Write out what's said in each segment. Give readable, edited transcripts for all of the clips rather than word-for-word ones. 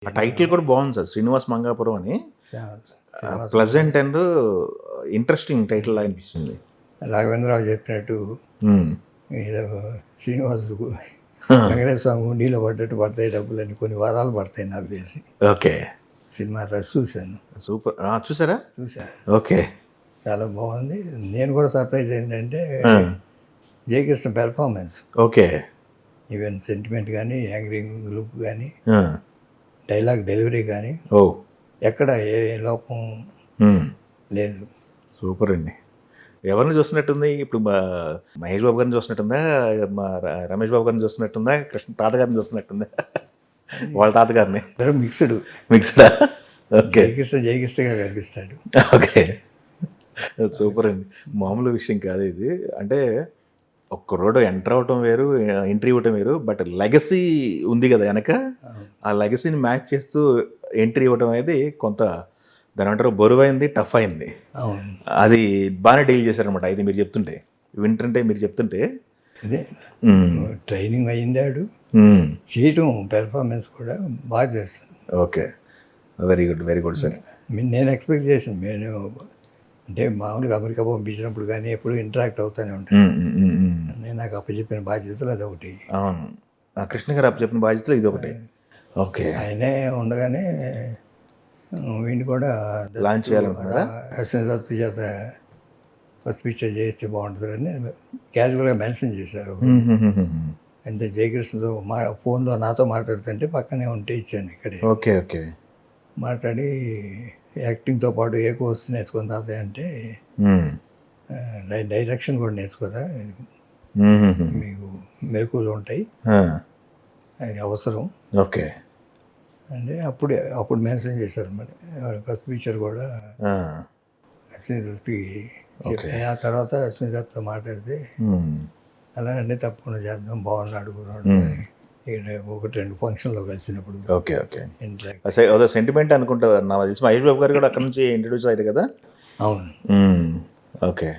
ఆ టైటిల్ కూడా బాగుంది సార్. 'శ్రీనివాస్ మంగాపురం' అని. Srinivas pleasant and interesting title లాగా అనిపిస్తుంది. రాఘవేంద్రరావు చెప్పినట్టు హ్మ్. ఏదో శ్రీనివాస్ ఆ! వెంకటేశ్వర స్వామి హుండీలో పడ్డట్టు పడతాయి డబ్బులని, కొన్ని వారాలు పడతాయి నాకు తెలిసి. ఓకే. సినిమా రష్ చూశాను. సూపర్. చూసారా? చూసా. ఓకే. చాలా బాగుంది. నేను కూడా సర్ప్రైజ్ ఏంటంటే ఆ! Jayakrishna performance, okay. Even sentiment కానీ, యాంగ్రింగ్ లుక్ కానీ, ఆ! డైలాగ్ డెలివరీ కానీ ఓహ్! ఎక్కడ ఏ లోపం హ్మ్. లేదు. సూపర్ అండి. ఎవరిని చూస్తున్నట్టుంది? ఇప్పుడు మహేష్ బాబు గారిని చూస్తున్నట్టుందా? రమేష్ బాబు గారిని చూస్తున్నట్టుందా? కృష్ణ తాతగారిని చూస్తున్నట్టుందా? వాళ్ళ తాతగారిని. అందరూ మిక్స్డ్. మిక్స్‌డా? ఓకే. జయకృష్ణగా కనిపిస్తాడు. ఓకే. సూపర్ అండి. మామూలు విషయం కాదు ఇది. అంటే ఒక కుర్రోడు ఎంటర్ అవ్వటం వేరు, ఎంట్రీ ఇవ్వటం వేరు. బట్ లెగసీ ఉంది గదా ఎనక. ఆ లెగసీని మ్యాచ్ చేస్తూ ఎంట్రీ ఇవ్వటం అనేది కొంత దాన్నేమంటారు బరువైంది, టఫ్ అయింది. అవును. అది బానే డీల్ చేశారనమాట. ఇది మీరు చెప్తుంటే. మీరు చెప్తుంటే. అదే హ్మ్. ట్రైనింగ్ అయిందాడు. హ్మ్. చేయటం పెర్ఫార్మెన్స్ కూడా బాగా చేస్తాడు. Okay. Very good. Very good sir. నేను ఎక్స్పెక్ట్ చేశాను. నేను అంటే మామూలుగా అమెరికా పంపించినప్పుడు కానీ ఎప్పుడు ఇంటరాక్ట్ అవుతూనే ఉంటాను. హ్మ్. హ్మ్. హ్మ్. హ్మ్. నేను నాకు అప్పచెప్పిన బాధ్యతలు అదొకటి. అవును. కృష్ణ గారు అప్పచెప్పిన బాధ్యతలు ఇదొకటి. ఓకే. ఆయనే ఉండగానే వీడిని కూడా లాంచ్ చేయాలనుకున్నారా? అశ్విని దత్తు చేత ఫస్ట్ పిక్చర్ చేస్తే బాగుంటుందని క్యాజువల్గా మెన్షన్ చేశారు. హుహుహుహు. అంటే జయకృష్ణతో ఫోన్లో నాతో మాట్లాడుతుంటే పక్కనే ఉంటే ఇచ్చాను ఇక్కడే. ఓకే. ఓకే. మాట్లాడి యాక్టింగ్తో పాటు ఏ కోర్స్ నేర్చుకుని తాతయ్య అంటే హ్మ్. డైరెక్షన్ కూడా నేర్చుకోరా, హుహుహు. మీకు మెలకువలు ఉంటాయి, ఆ! అది అవసరం ఓకే. అంటే అప్పుడు మెన్షన్ చేశారు. మరి ఫస్ట్ పిక్చర్ కూడా ఆ! అశ్విని దత్తుకి ఓకే. చెప్పి ఆ తర్వాత అశ్విని దత్తో మాట్లాడితే హ్మ్. అలాగంటే తప్పకుండా చేద్దాం, బాగున్నాడు కుర్రాడు హ్మ్. అని. ఇక్కడ 1-2 ఫంక్షన్లో కలిసినప్పుడు ఓకే. ఓకే. ఇంటరాక్ట్. అదో సెంటిమెంట్ అనుకుంటా. నాకు తెలిసి మహేష్ బాబు గారు కూడా అక్కడి నుంచి ఇంట్రొడ్యూస్ అయ్యారు కదా! అవును. హ్మ్. ఓకే.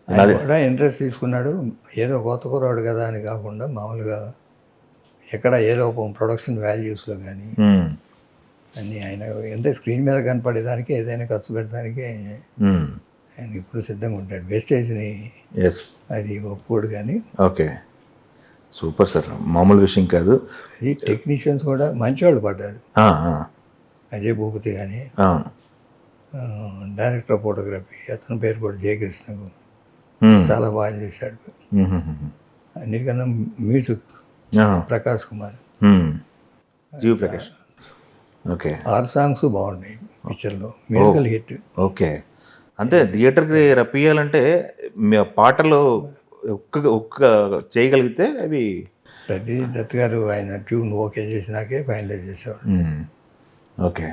ఆయన నాది కూడా ఇంట్రెస్ట్ తీసుకున్నాడు. ఏదో కొత్త కుర్రాడు కదా అని కాకుండా మామూలుగా ఎక్కడ ఏ లోపం ప్రొడక్షన్ వాల్యూస్లో కానీ హ్మ్. అన్నీ ఆయన అంటే స్క్రీన్ మీద కనపడేదానికి ఏదైనా ఖర్చు పెట్టడానికి హ్మ్. ఆయన ఇప్పుడు సిద్ధంగా ఉంటాడు. వేస్టేజ్ని యెస్. అది ఒప్పుకోడు. కానీ ఓకే. Super sir. మామూలు విషయం కాదు. అది టెక్నీషియన్స్ కూడా మంచివాళ్ళు పడ్డారు. ఆ! ఆ! అజయ్ భూపతి కానీ, అవును. డైరెక్టర్ ఆఫ్ ఫోటోగ్రఫీ అతని పేరు కూడా జయకృష్ణ, హ్మ్. చాలా బాగా చేశాడు. హుహుహుహు. అన్నిటికన్నా మ్యూజిక్ ఆ! ప్రకాష్ కుమార్. హ్మ్. జీవి ప్రకాష్. ఓకే. 6 సాంగ్స్ బాగున్నాయి పిక్చర్లో. ఓహ్! Musical hit. ఓకే. అంతే థియేటర్‌కి రప్పియాలంటే పాటలు ఒక్క చేయగలిగితే అవి ప్రదీప్ దత్ గారు ఆయన ట్యూన్ ఓకే చేసినాకే ఫైనలైజ్ చేసేవాడు. హ్మ్. ఓకే.